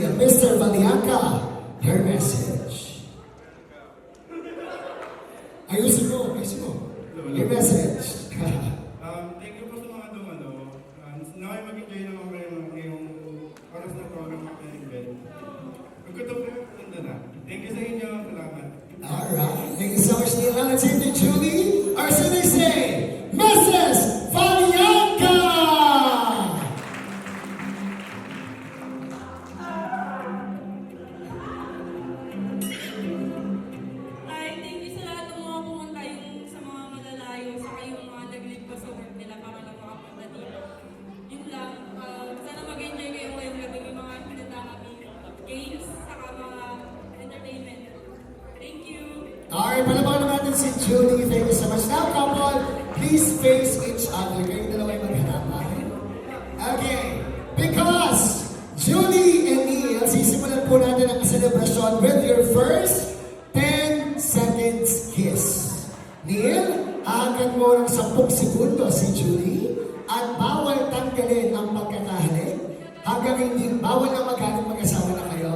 Mr. Valianca, your message. Ayusin mo. Your message. Thank you po sa mga dumalo. Naway mag-enjoy naman kayo ngayong oras na program ng event. Magkutong kayo, ganda na. Thank you sa inyo. Salamat. Alright. Thank you so much, Neil. Now let's hear to Julie, our Sunday Mrs. Valianca! Hi, thank you sa lahat ng mga pumunta, yung sa mga malalayo, saka yung mga nag-lead pa sa work nila para lang makapunta dito. Yun lang, sana mag-enjoy kayo ngayong gabi, yung mga pinunta kami games, saka mga entertainment. Thank you! Alright, palabakan natin si Julie. Thank you so much. Now, couple, please face each other. Kayong dalawa ay magharapan. Okay, because Julie and Neil, sisimulan po natin ang celebration with your first 10 seconds kiss. Neil, hahagan mo ng 10 segundo si Julie at bawal tanggalin ang pagkakahalik hanggang hindi, bawal na mag-asawa na kayo.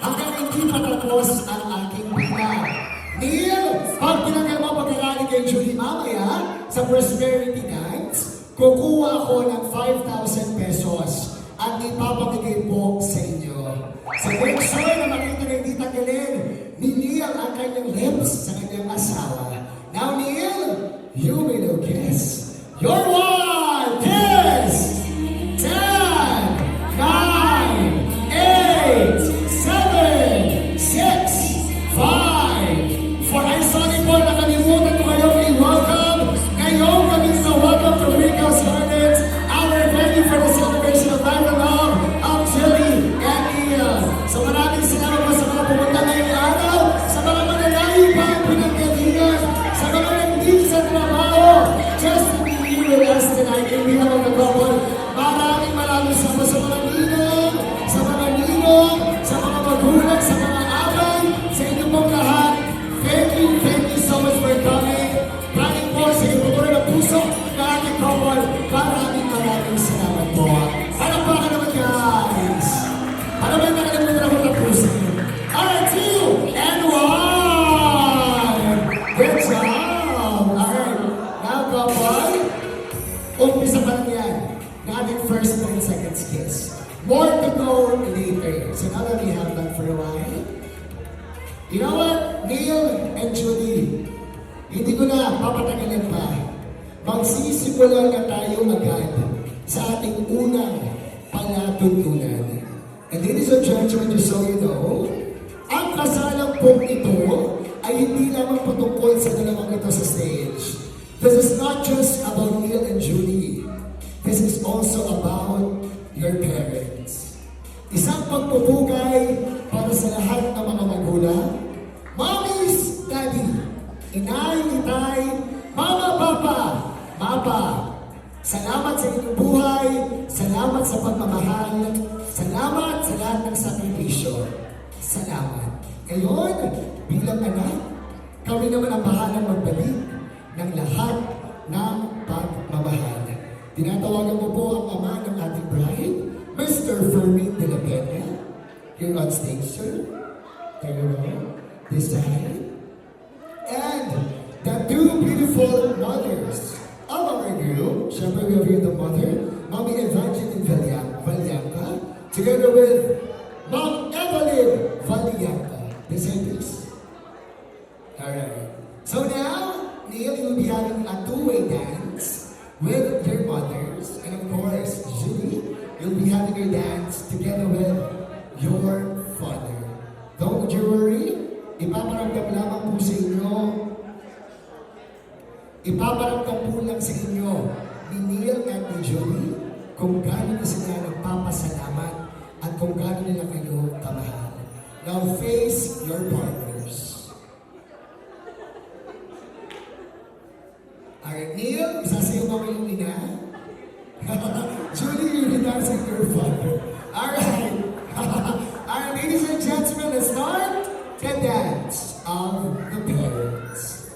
Hanggang hindi patapos ang aking bilang. Neil, pag pinanggal mo pagkakahalik kay Julie mamaya sa Prosperity Nights, kukuha ako ng 5,000 pesos at ipapamigay po sa inyo. So make sure na makita na hindi tanggalin ni Neil ang kanyang lips sa kanyang asawa. Now Neil, you may now kiss your one kiss! 10, 9, 8, 7, 6, 5, 4. I'm sorry po, nakalimutan ko kayong i-welcome. Ngayong gabi sa Welcome to Rico's Gardens, our venue for the celebration of life and love of Julie and Neil. So maraming salamat po sa mga pumunta ngayong araw, sa mga mananayi pa ang pinagkatigan, sa mga hindi sa trabaho, just to be here with us tonight in behalf of the couple. Maraming salamat sa mga ninong, sa mga magulang, sa mga abay, sa inyo pong lahat. Thank you so much for coming. Maraming po sa inyo po ng puso na ating couple. Maraming salamat po. Palakpakan naman guys. Ano ba yung nakalimutan ako tapusin? Alright, 2 and 1. Good job. Alright, now couple, umpisa pa lang yan na ating first 10 seconds kiss. More to go later. So now that we have that for a while, you know what, Neil and Julie, hindi ko na papatagalin pa. Magsisimula na tayo agad sa ating unang palatuntunan. And ladies and gentlemen, just so you know, ang kasalang pong ito ay hindi lamang patungkol sa dalawang ito sa stage. This is not just about Neil and Julie. This is also about your parents. Isang pagpupugay para sa lahat ng mga magulang. Mommy's Daddy, Inay, Itay, Mama, Papa, Mapa. Salamat sa inyong buhay, salamat sa pagmamahal, salamat sa lahat ng sakripisyo. Salamat. Ngayon, bilang anak, kami naman ang bahalang magbalik ng lahat ng pagmamahal. Tinatawagan mo po ang ama ng ating bride, Mr. Fermin de la Peña. You're on stage, sir. There this side. And the two beautiful mothers of our group. Siyempre, we have here the mother, Mommy Evangeline Valianca, together with Mom Evelyn Valianca. This side, please. Alright. So now, Neil, you'll be having a two-way dance with your mothers. And of course, Julie, you'll be having your dance together with your father. Don't you worry. Ipaparamdam lamang po sa inyo. Ipaparamdam po lang sa inyo ni Neil at ni Julie kung gaano na sila nagpapasalamat at kung gaano nila kayo kamahal. Now face your partners. Alright, Neil, isasayo mo yung ina. Julie, you'll be dancing your father. Alright. Alright, ladies and gentlemen, let's start the dance of the parents.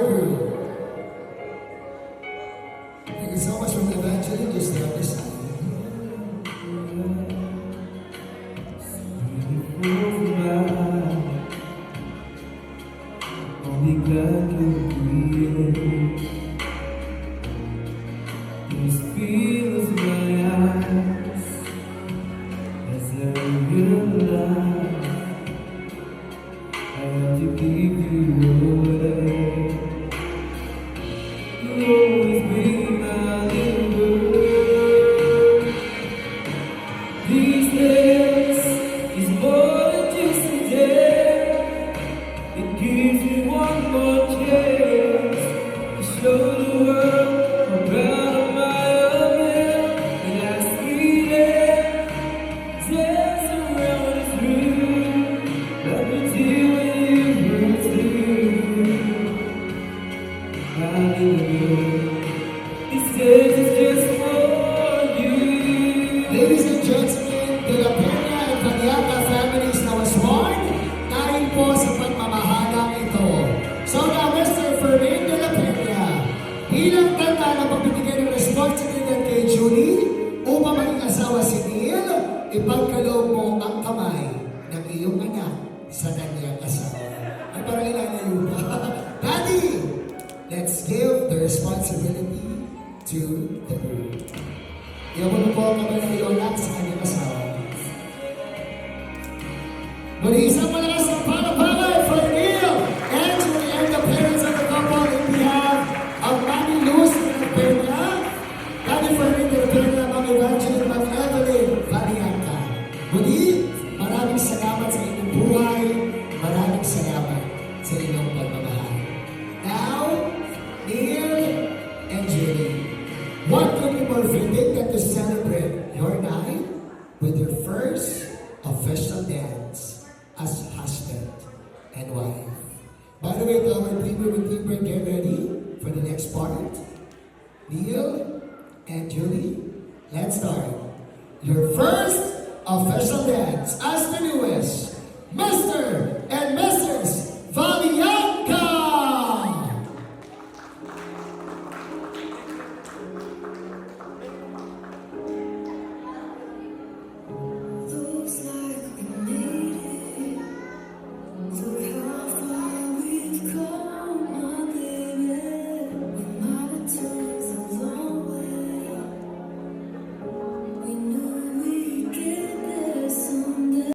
group. Thank you so much for evangelism. Just the other side. Only God can create these feelings in my eyes as I realize I have to give you away. You'll always be my little girl. These days is more than just a day. It gives me one more chance to show the world how proud of my love am. And I see them dance around us through like we did when you were two. Hallelujah. This stage is just for you. Ladies and gentlemen, De La Peña and Caniata families na was born dahil po sa pagmamahalang ito. So now, Mr. Fermin De La Peña, bilang tanda na pagbibigay ng responsibilidad kay Julie upang maging asawa si Neil, ipagkaloob mo ang kamay ng iyong anak sa kanyang asawa. Ay parang ilalayo pa. Daddy, let's give the responsibility to the group. Iyawan mo po ang kamay ng iyong anak sa kanyang asawa. Muli isang malakas ng palakpakan for Neil and Julie and the parents of the couple in behalf of Mami Luz de La Peña, Daddy Fermin De La Peña, Mami Evangeline, Mami Evelyn Varianca. Muli, maraming salamat sa inyong buhay, maraming salamat sa inyong pagmamahal. Now, Neil and Julie, what could be more fitting than to celebrate your night with your first official dance as husband and wife? By the way, to our team, get ready for the next part. Neil and Julie, let's start. Your first official dance as the newest Mr.